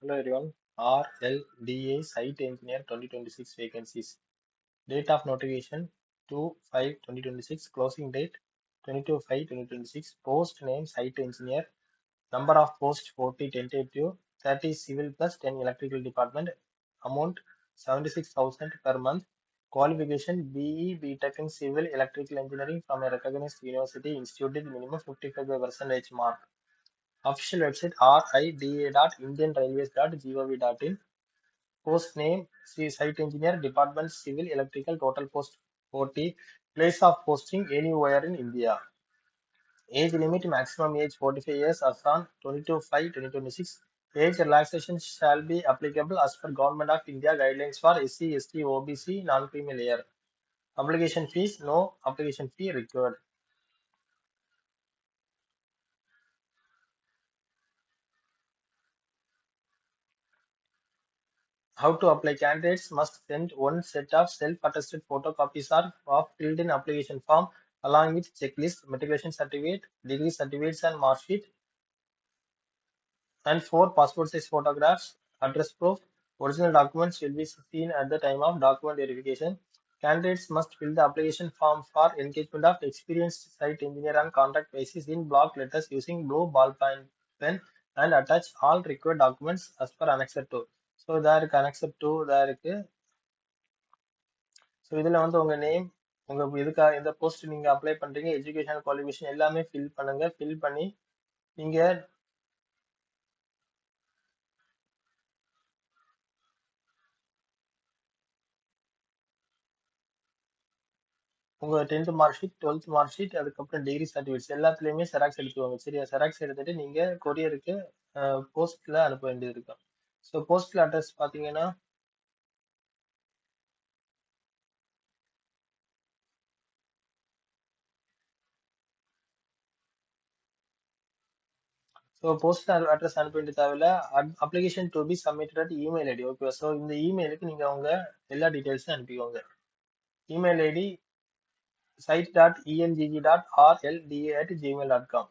Hello everyone. RLDA Site Engineer 2026 vacancies. Date of notification 2/5/2026. Closing date 22/5/2026. Post name Site Engineer. Number of posts 40 tentative. 30 civil plus 10 electrical department. Amount 76,000 per month. Qualification BE BTech in Civil Electrical Engineering from a recognized university instituted minimum 55% mark. Official website rida.indianrailways.gov.in. Post name Site Engineer, Department Civil Electrical, total post 40. Place of posting anywhere in India. Age limit maximum age 45 years as on 22/5/2026. Age relaxation shall be applicable as per Government of India guidelines for SC, ST, OBC, non-criminal year. Application fees, no application fee required. How to apply? Candidates must send one set of self-attested photocopies of filled-in application form along with checklist, matriculation certificate, degree certificates and mark sheet, and 4 passport size photographs, address proof. Original documents will be seen at the time of document verification. Candidates must fill the application form for engagement of experienced site engineer on contract basis in block letters using blue ballpoint pen and attach all required documents as per Annex 2. So இதாக இருக்குது Annex 2 இதாக இருக்குது. So இதில் வந்து உங்கள் name, உங்கள் இதுக்காக எந்த போஸ்ட் நீங்கள் அப்ளை பண்ணுறீங்க, எஜுகேஷன் குவாலிஃபிகேஷன் எல்லாமே ஃபில் பண்ணுங்கள். ஃபில் பண்ணி நீங்கள் உங்கள் 10th mark sheet, 12th mark sheet, அதுக்கப்புறம் டிகிரி சர்டிஃபிகேட்ஸ் எல்லாத்துலேயுமே செராக்ஸ் எடுத்துக்கோங்க. சரியா? செராக்ஸ் எடுத்துகிட்டு நீங்கள் கொரியருக்கு போஸ்ட்டில் அனுப்ப வேண்டியது இருக்கும். ஸோ போஸ்டல் அட்ரஸ் பார்த்தீங்கன்னா ஸோ போஸ்டல் அட்ரஸ் அனுப்ப வேண்டிய தேவையில்ல. Application to be submitted at email ID. Okay, so இந்த இமெயிலுக்கு நீங்கள் உங்க எல்லா டீட்டெயில்ஸும் அனுப்பிக்கோங்க. Email ID site.engg.rlda@gmail.com.